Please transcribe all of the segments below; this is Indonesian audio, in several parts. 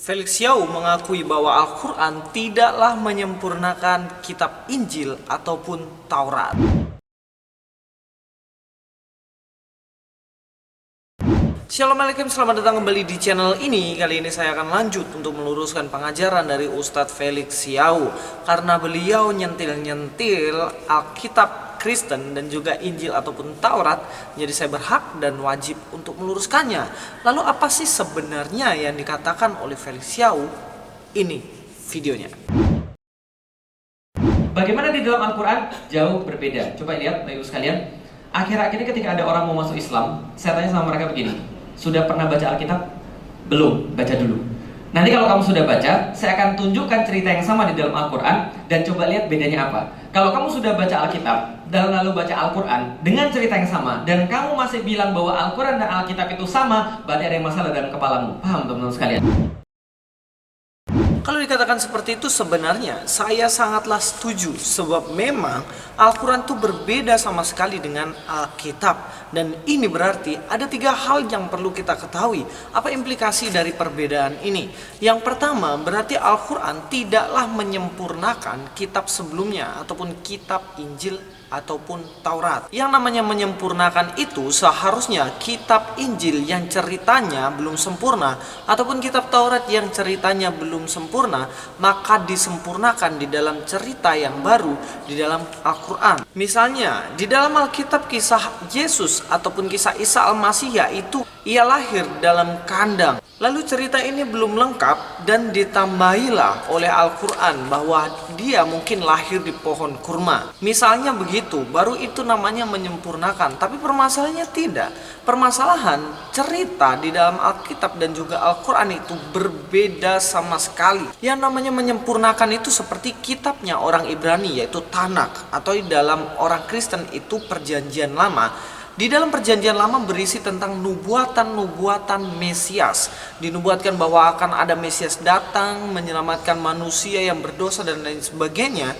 Felix Yau mengakui bahwa Al-Quran tidaklah menyempurnakan kitab Injil ataupun Taurat. Assalamualaikum, selamat datang kembali di channel ini. Kali ini saya akan lanjut untuk meluruskan pengajaran dari Ustadz Felix Yau, karena beliau nyentil-nyentil Alkitab Kristen dan juga Injil ataupun Taurat. Jadi saya berhak dan wajib untuk meluruskannya. Lalu apa sih sebenarnya yang dikatakan oleh Felix Yau? Ini videonya. Bagaimana di dalam Al-Quran? Jauh berbeda. Coba lihat Bapak Ibu sekalian. Akhir-akhir ini ketika ada orang mau masuk Islam, saya tanya sama mereka begini, sudah pernah baca Alkitab? Belum, baca dulu. Nanti kalau kamu sudah baca, saya akan tunjukkan cerita yang sama di dalam Al-Quran, dan coba lihat bedanya apa. Kalau kamu sudah baca Alkitab dan lalu baca Al-Quran dengan cerita yang sama, dan kamu masih bilang bahwa Al-Quran dan Alkitab itu sama, berarti ada yang masalah dalam kepalamu. Paham teman-teman sekalian? Kalau dikatakan seperti itu, sebenarnya saya sangatlah setuju. Sebab memang Al-Quran itu berbeda sama sekali dengan Alkitab. Dan ini berarti ada 3 hal yang perlu kita ketahui. Apa implikasi dari perbedaan ini? Yang pertama, berarti Al-Quran tidaklah menyempurnakan kitab sebelumnya ataupun kitab Injil ataupun Taurat. Yang namanya menyempurnakan itu seharusnya kitab Injil yang ceritanya belum sempurna ataupun kitab Taurat yang ceritanya belum sempurna, maka disempurnakan di dalam cerita yang baru di dalam Al-Quran. Misalnya di dalam Alkitab kisah Yesus ataupun kisah Isa Al-Masih, yaitu ia lahir dalam kandang. Lalu cerita ini belum lengkap dan ditambahilah oleh Al-Quran bahwa dia mungkin lahir di pohon kurma. Misalnya begitu, baru itu namanya menyempurnakan. Tapi permasalahannya tidak. Permasalahan cerita di dalam Alkitab dan juga Al-Quran itu berbeda sama sekali. Yang namanya menyempurnakan itu seperti kitabnya orang Ibrani, yaitu Tanakh, atau di dalam orang Kristen itu Perjanjian Lama. Di dalam Perjanjian Lama berisi tentang nubuatan-nubuatan Mesias. Dinubuatkan bahwa akan ada Mesias datang, menyelamatkan manusia yang berdosa dan lain sebagainya.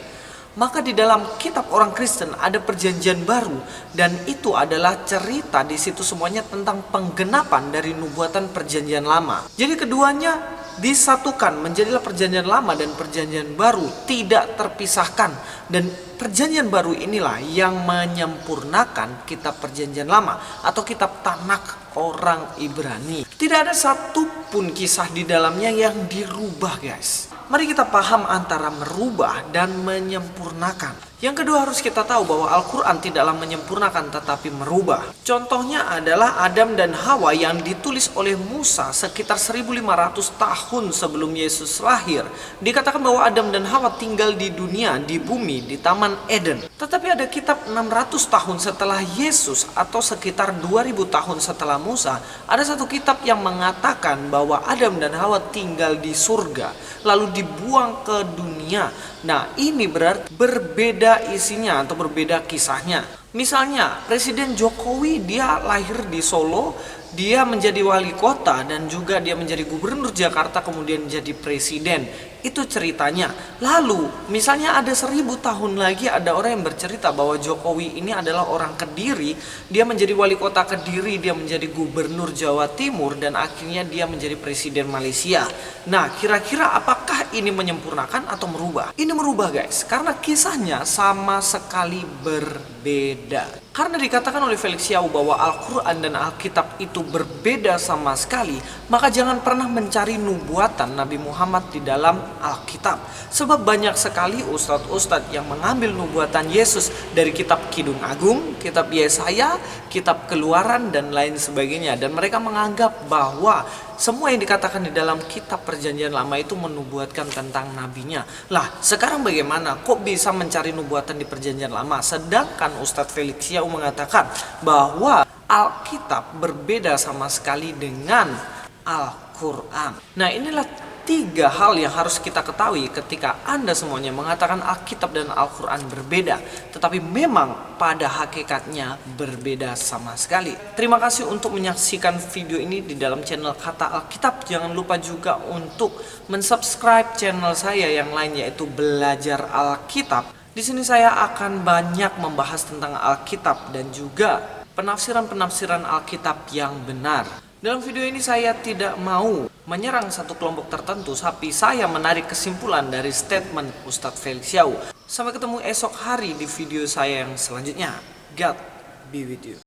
Maka di dalam kitab orang Kristen ada Perjanjian Baru, dan itu adalah cerita di situ semuanya tentang penggenapan dari nubuatan Perjanjian Lama. Jadi keduanya disatukan menjadilah Perjanjian Lama dan Perjanjian Baru, tidak terpisahkan. Dan Perjanjian Baru inilah yang menyempurnakan kitab Perjanjian Lama atau kitab Tanakh orang Ibrani. Tidak ada satupun kisah di dalamnya yang dirubah, guys. Mari kita paham antara merubah dan menyempurnakan. Yang kedua, harus kita tahu bahwa Al-Quran tidaklah menyempurnakan tetapi merubah. Contohnya adalah Adam dan Hawa yang ditulis oleh Musa sekitar 1500 tahun sebelum Yesus lahir. Dikatakan bahwa Adam dan Hawa tinggal di dunia, di bumi, di Taman Eden. Tetapi ada kitab 600 tahun setelah Yesus atau sekitar 2000 tahun setelah Musa, ada satu kitab yang mengatakan bahwa Adam dan Hawa tinggal di surga, lalu dibuang ke dunia. Nah, ini berarti berbeda isinya atau berbeda kisahnya. Misalnya Presiden Jokowi, dia lahir di Solo, dia menjadi wali kota dan juga dia menjadi gubernur Jakarta, kemudian jadi presiden. Itu ceritanya. Lalu misalnya ada 1000 tahun lagi ada orang yang bercerita bahwa Jokowi ini adalah orang Kediri, dia menjadi wali kota Kediri, dia menjadi gubernur Jawa Timur, dan akhirnya dia menjadi presiden Malaysia. Nah, kira-kira apakah ini menyempurnakan atau merubah? Ini merubah, guys, karena kisahnya sama sekali berbeda. Karena dikatakan oleh Felix Yau bahwa Al-Quran dan Alkitab itu berbeda sama sekali, maka jangan pernah mencari nubuatan Nabi Muhammad di dalam Alkitab. Sebab banyak sekali ustadz-ustadz yang mengambil nubuatan Yesus dari kitab Kidung Agung, kitab Yesaya, kitab Keluaran, dan lain sebagainya. Dan mereka menganggap bahwa semua yang dikatakan di dalam kitab Perjanjian Lama itu menubuatkan tentang nabinya. Lah, sekarang bagaimana? Kok bisa mencari nubuatan di Perjanjian Lama? Sedangkan Ustadz Felix Yau mengatakan bahwa Alkitab berbeda sama sekali dengan Al-Quran. Nah, inilah 3 hal yang harus kita ketahui ketika Anda semuanya mengatakan Alkitab dan Al-Quran berbeda, tetapi memang pada hakikatnya berbeda sama sekali. Terima kasih untuk menyaksikan video ini di dalam channel Kata Alkitab. Jangan lupa juga untuk mensubscribe channel saya yang lain, yaitu Belajar Alkitab. Di sini saya akan banyak membahas tentang Alkitab dan juga penafsiran-penafsiran Alkitab yang benar. Dalam video ini saya tidak mau menyerang satu kelompok tertentu, tapi saya menarik kesimpulan dari statement Ustadz Felix Yau. Sampai ketemu esok hari di video saya yang selanjutnya. God be with you.